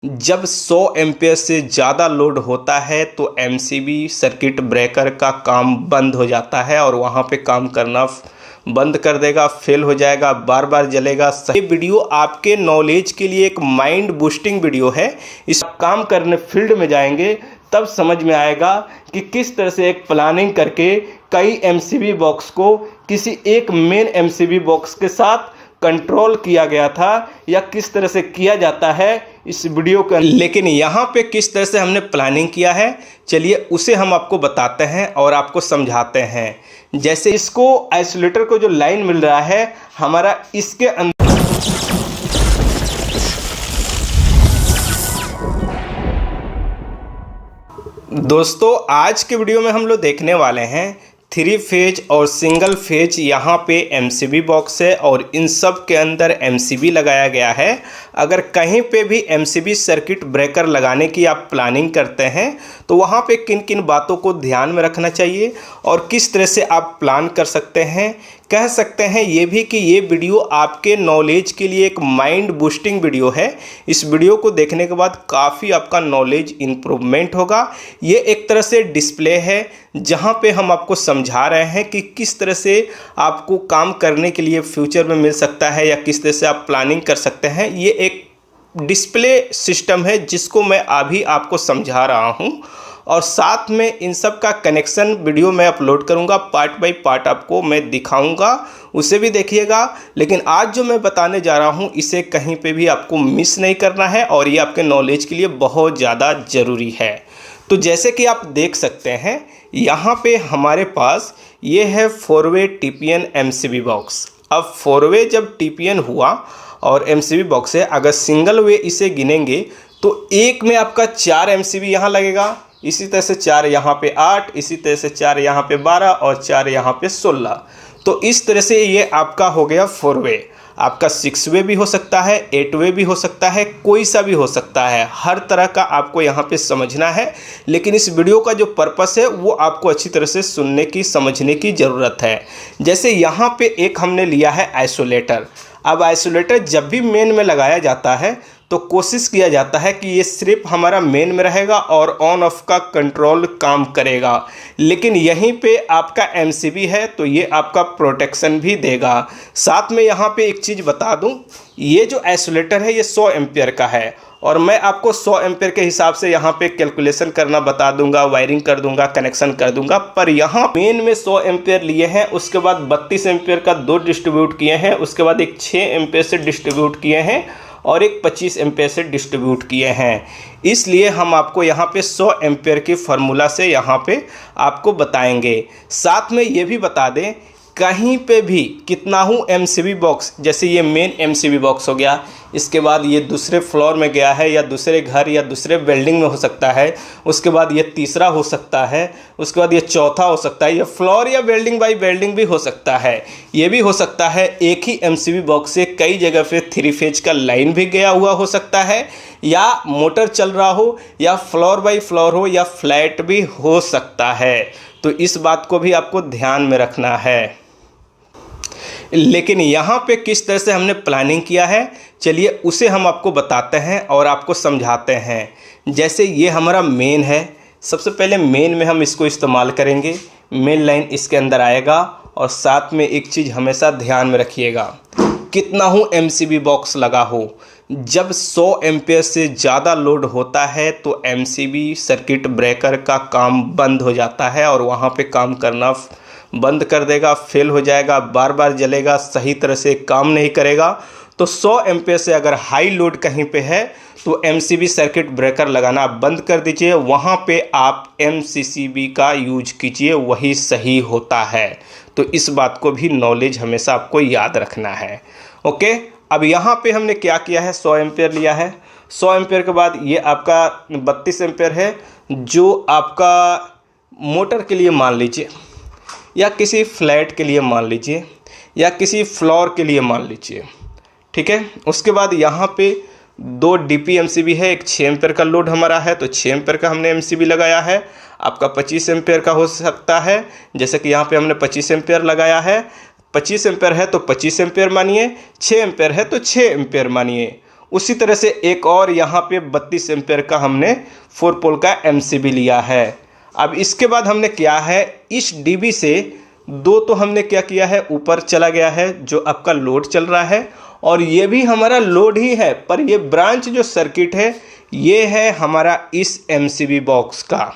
जब 100 एम्पेयर से ज़्यादा लोड होता है तो एमसीबी सर्किट ब्रेकर का काम बंद हो जाता है और वहाँ पे काम करना बंद कर देगा, फेल हो जाएगा, बार बार जलेगा। ये वीडियो आपके नॉलेज के लिए एक माइंड बूस्टिंग वीडियो है। इस काम करने फील्ड में जाएंगे तब समझ में आएगा कि किस तरह से एक प्लानिंग करके कई एमसीबी बॉक्स को किसी एक मेन एमसीबी बॉक्स के साथ कंट्रोल किया गया था या किस तरह से किया जाता है इस वीडियो का। लेकिन यहाँ पे किस तरह से हमने प्लानिंग किया है, चलिए उसे हम आपको बताते हैं और आपको समझाते हैं। जैसे इसको आइसोलेटर को जो लाइन मिल रहा है हमारा इसके अंदर, दोस्तों आज के वीडियो में हम लोग देखने वाले हैं 3 फेज और सिंगल फेज यहाँ पे एमसीबी बॉक्स है और इन सब के अंदर एमसीबी लगाया गया है। अगर कहीं पे भी एमसीबी सर्किट ब्रेकर लगाने की आप प्लानिंग करते हैं तो वहाँ पे किन किन बातों को ध्यान में रखना चाहिए और किस तरह से आप प्लान कर सकते हैं। कह सकते हैं ये भी कि ये वीडियो आपके नॉलेज के लिए एक माइंड बूस्टिंग वीडियो है। इस वीडियो को देखने के बाद काफ़ी आपका नॉलेज इम्प्रूवमेंट होगा। ये एक तरह से डिस्प्ले है जहाँ पे हम आपको समझा रहे हैं कि किस तरह से आपको काम करने के लिए फ्यूचर में मिल सकता है या किस तरह से आप प्लानिंग कर सकते हैं। ये एक डिस्प्ले सिस्टम है जिसको मैं अभी आपको समझा रहा हूँ और साथ में इन सब का कनेक्शन वीडियो में अपलोड करूंगा, पार्ट बाय पार्ट आपको मैं दिखाऊंगा, उसे भी देखिएगा। लेकिन आज जो मैं बताने जा रहा हूं इसे कहीं पे भी आपको मिस नहीं करना है और ये आपके नॉलेज के लिए बहुत ज़्यादा ज़रूरी है। तो जैसे कि आप देख सकते हैं यहाँ पे हमारे पास ये है 4-वे टीपीएन एमसीबी बॉक्स। अब 4-वे जब टीपीएन हुआ और एमसीबी बॉक्स है, अगर सिंगल वे इसे गिनेंगे तो एक में आपका 4 एमसीबी यहाँ लगेगा, इसी तरह से 4 यहाँ पे 8, इसी तरह से 4 यहाँ पे 12 और 4 यहाँ पे 16। तो इस तरह से ये आपका हो गया 4-वे। आपका 6-वे भी हो सकता है, 8-वे भी हो सकता है, कोई सा भी हो सकता है। हर तरह का आपको यहाँ पे समझना है। लेकिन इस वीडियो का जो पर्पस है वो आपको अच्छी तरह से सुनने की, समझने की ज़रूरत है। जैसे यहाँ पे एक हमने लिया है आइसोलेटर। अब आइसोलेटर जब भी मेन में लगाया जाता है तो कोशिश किया जाता है कि ये सिर्फ हमारा मेन में रहेगा और ऑन ऑफ का कंट्रोल काम करेगा। लेकिन यहीं पे आपका एमसीबी है तो ये आपका प्रोटेक्शन भी देगा। साथ में यहाँ पे एक चीज़ बता दूं, ये जो आइसोलेटर है ये 100 एम्पियर का है और मैं आपको 100 एम्पियर के हिसाब से यहाँ पे कैलकुलेशन करना बता दूंगा, वायरिंग कर दूंगा, कनेक्शन कर दूंगा। पर यहाँ मेन में 100 एम्पियर लिए हैं, उसके बाद 32 एम्पियर का 2 डिस्ट्रीब्यूट किए हैं, उसके बाद एक 6 एम्पियर से डिस्ट्रीब्यूट किए हैं और एक 25 एम्पियर से डिस्ट्रीब्यूट किए हैं। इसलिए हम आपको यहाँ पे 100 एम्पियर की फार्मूला से यहाँ पे आपको बताएंगे। साथ में ये भी बता दें कहीं पे भी कितना हूँ एमसीबी बॉक्स, जैसे ये मेन एमसीबी बॉक्स हो गया, इसके बाद ये दूसरे फ्लोर में गया है या दूसरे घर या दूसरे बिल्डिंग में हो सकता है, उसके बाद ये तीसरा हो सकता है, उसके बाद ये चौथा हो सकता है, ये फ्लोर या बिल्डिंग बाई बिल्डिंग भी हो सकता है। ये भी हो सकता है एक ही एमसीबी बॉक्स से कई जगह पे 3 फेज का लाइन भी गया हुआ हो सकता है, या मोटर चल रहा हो, या फ्लोर बाई फ्लोर हो, या फ्लैट भी हो सकता है। तो इस बात को भी आपको ध्यान में रखना है। लेकिन यहाँ पे किस तरह से हमने प्लानिंग किया है, चलिए उसे हम आपको बताते हैं और आपको समझाते हैं। जैसे ये हमारा मेन है, सबसे पहले मेन में हम इसको इस्तेमाल करेंगे, मेन लाइन इसके अंदर आएगा। और साथ में एक चीज़ हमेशा ध्यान में रखिएगा, कितना हूँ एमसीबी बॉक्स लगा हो, जब 100 एम्पेयर से ज़्यादा लोड होता है तो एमसीबी सर्किट ब्रेकर का काम बंद हो जाता है और वहाँ पे काम करना बंद कर देगा, फेल हो जाएगा, बार बार जलेगा, सही तरह से काम नहीं करेगा। तो 100 एम्पेयर से अगर हाई लोड कहीं पे है तो एमसीबी सर्किट ब्रेकर लगाना बंद कर दीजिए, वहाँ पे आप एमसीसीबी का यूज कीजिए, वही सही होता है। तो इस बात को भी नॉलेज हमेशा आपको याद रखना है। ओके, अब यहाँ पे हमने क्या किया है, 100 एम्पेयर लिया है। 100 एम्पेयर के बाद ये आपका 32 एम्पेयर है जो आपका मोटर के लिए मान लीजिए, या किसी फ्लैट के लिए मान लीजिए, या किसी फ्लोर के लिए मान लीजिए, ठीक है। उसके बाद यहाँ पे 2 डीपी एमसीबी है, एक 6 एम्पेयर का लोड हमारा है तो 6 एम्पेयर का हमने एमसीबी लगाया है। आपका 25 एम्पेयर का हो सकता है, जैसे कि यहाँ पे हमने 25 एम्पेयर लगाया है। 25 एम्पेयर है तो 25 एम्पेयर मानिए, 6 एम्पेयर है तो 6 एम्पेयर मानिए। उसी तरह से एक और यहाँ पे 32 एम्पेयर का हमने 4 पोल का MCB लिया है। अब इसके बाद हमने क्या है, इस DB से दो तो हमने क्या किया है, ऊपर चला गया है जो आपका लोड चल रहा है, और ये भी हमारा लोड ही है, पर ये ब्रांच जो सर्किट है ये है हमारा इस MCB बॉक्स का।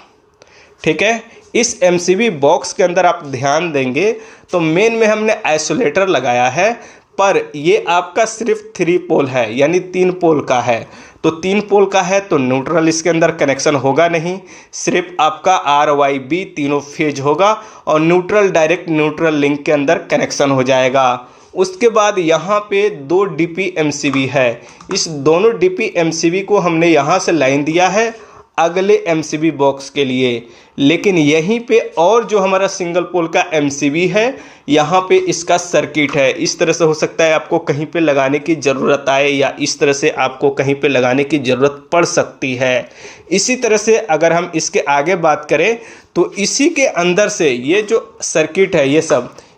ठीक है, इस MCB बॉक्स के अंदर आप ध्यान देंगे तो मेन में हमने आइसोलेटर लगाया है, पर ये आपका सिर्फ 3 पोल है, यानी 3 पोल का है। तो 3 पोल का है तो न्यूट्रल इसके अंदर कनेक्शन होगा नहीं, सिर्फ आपका RYB तीनों फेज होगा और न्यूट्रल डायरेक्ट न्यूट्रल लिंक के अंदर कनेक्शन हो जाएगा। उसके बाद यहाँ पे 2 DP MCB है, इस दोनों DP MCB को हमने यहाँ से लाइन दिया है अगले MCB बॉक्स के लिए, लेकिन यहीं पे और जो हमारा सिंगल पोल का MCB है यहाँ पे इसका सर्किट है। इस तरह से हो सकता है आपको कहीं पे लगाने की ज़रूरत आए, या इस तरह से आपको कहीं पे लगाने की ज़रूरत पड़ सकती है। इसी तरह से अगर हम इसके आगे बात करें तो इसी के अंदर से ये जो सर्किट है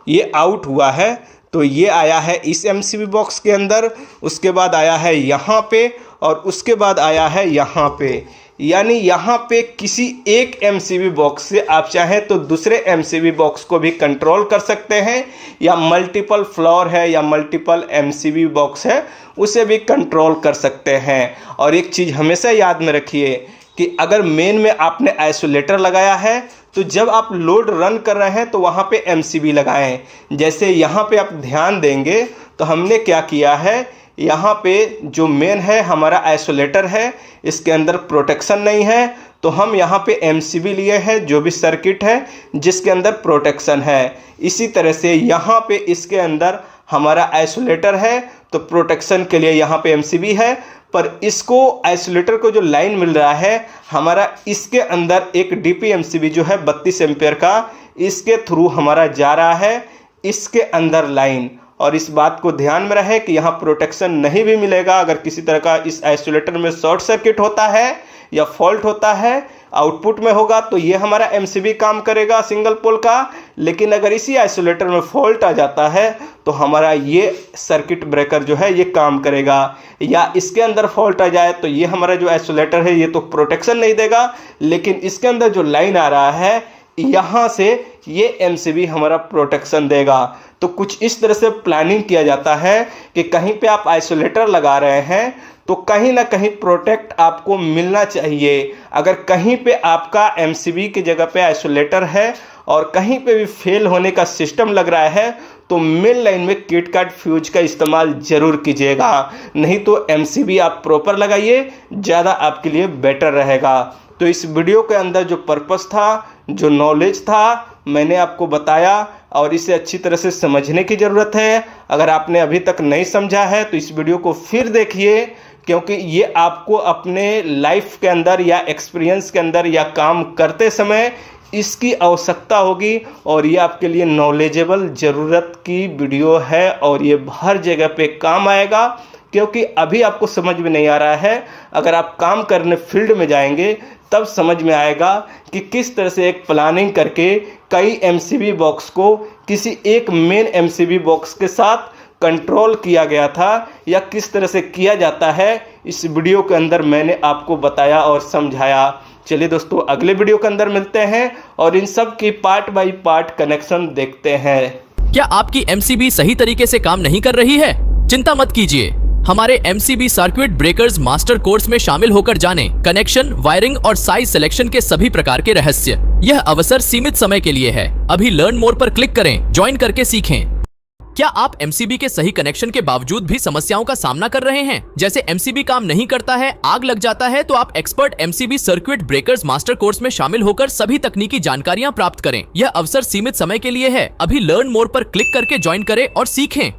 ये आउट हुआ है, तो ये आया है इस MCB बॉक्स के अंदर, उसके बाद आया है यहाँ पे, और उसके बाद आया है यहाँ पे। यानी यहाँ पे किसी एक MCB बॉक्स से आप चाहें तो दूसरे MCB बॉक्स को भी कंट्रोल कर सकते हैं, या मल्टीपल फ्लोर है या मल्टीपल MCB बॉक्स है उसे भी कंट्रोल कर सकते हैं। और एक चीज़ हमेशा याद में रखिए कि अगर मेन में आपने आइसोलेटर लगाया है तो जब आप लोड रन कर रहे हैं तो वहाँ पे MCB लगाएं। जैसे यहाँ पे आप ध्यान देंगे तो हमने क्या किया है, यहाँ पे जो मेन है हमारा आइसोलेटर है, इसके अंदर प्रोटेक्शन नहीं है, तो हम यहाँ पे MCB लिए हैं जो भी सर्किट है जिसके अंदर प्रोटेक्शन है। इसी तरह से यहाँ पे इसके अंदर हमारा आइसोलेटर है तो प्रोटेक्शन के लिए यहाँ पे MCB है, पर इसको आइसोलेटर को जो लाइन मिल रहा है हमारा इसके अंदर एक DP MCB जो है 32 एम्पेयर का, इसके थ्रू हमारा जा रहा है इसके अंदर लाइन। और इस बात को ध्यान में रहे कि यहाँ प्रोटेक्शन नहीं भी मिलेगा। अगर किसी तरह का इस आइसोलेटर में शॉर्ट सर्किट होता है या फॉल्ट होता है आउटपुट में होगा तो ये हमारा MCB काम करेगा सिंगल पोल का, लेकिन अगर इसी आइसोलेटर में फॉल्ट आ जाता है तो हमारा ये सर्किट ब्रेकर जो है ये काम करेगा। या इसके अंदर फॉल्ट आ जाए तो ये हमारा जो आइसोलेटर है ये तो प्रोटेक्शन नहीं देगा, लेकिन इसके अंदर जो लाइन आ रहा है यहाँ से ये MCB हमारा प्रोटेक्शन देगा। तो कुछ इस तरह से प्लानिंग किया जाता है कि कहीं पे आप आइसोलेटर लगा रहे हैं तो कहीं ना कहीं प्रोटेक्ट आपको मिलना चाहिए। अगर कहीं पे आपका MCB की जगह पे आइसोलेटर है और कहीं पे भी फेल होने का सिस्टम लग रहा है तो मेन लाइन में KitKat फ्यूज का इस्तेमाल ज़रूर कीजिएगा, नहीं तो MCB आप प्रॉपर लगाइए, ज़्यादा आपके लिए बेटर रहेगा। तो इस वीडियो के अंदर जो पर्पस था, जो नॉलेज था, मैंने आपको बताया और इसे अच्छी तरह से समझने की ज़रूरत है। अगर आपने अभी तक नहीं समझा है तो इस वीडियो को फिर देखिए, क्योंकि ये आपको अपने लाइफ के अंदर या एक्सपीरियंस के अंदर या काम करते समय इसकी आवश्यकता होगी, और ये आपके लिए नॉलेजेबल ज़रूरत की वीडियो है और ये हर जगह पे काम आएगा। क्योंकि अभी आपको समझ में नहीं आ रहा है, अगर आप काम करने फील्ड में जाएंगे तब समझ में आएगा कि किस तरह से एक प्लानिंग करके कई MCB बॉक्स को किसी एक मेन MCB बॉक्स के साथ कंट्रोल किया गया था या किस तरह से किया जाता है। इस वीडियो के अंदर मैंने आपको बताया और समझाया। चलिए दोस्तों, अगले वीडियो के अंदर मिलते हैं और इन सब की पार्ट बाय पार्ट कनेक्शन देखते हैं। क्या आपकी MCB सही तरीके से काम नहीं कर रही है? चिंता मत कीजिए, हमारे MCB circuit breakers master course में शामिल होकर जानें कनेक्शन, वायरिंग और साइज सिलेक्शन के सभी प्रकार के रहस्य। यह अवसर सीमित समय के लिए है। अभी लर्न मोर पर क्लिक करें, ज्वाइन करके सीखें। क्या आप MCB के सही कनेक्शन के बावजूद भी समस्याओं का सामना कर रहे हैं? जैसे MCB काम नहीं करता है, आग लग जाता है, तो आप expert MCB circuit breakers master course में शामिल होकर सभी तकनीकी जानकारियां प्राप्त करें। यह अवसर सीमित समय के लिए है। अभी लर्न मोर पर क्लिक करके ज्वाइन करें और सीखें।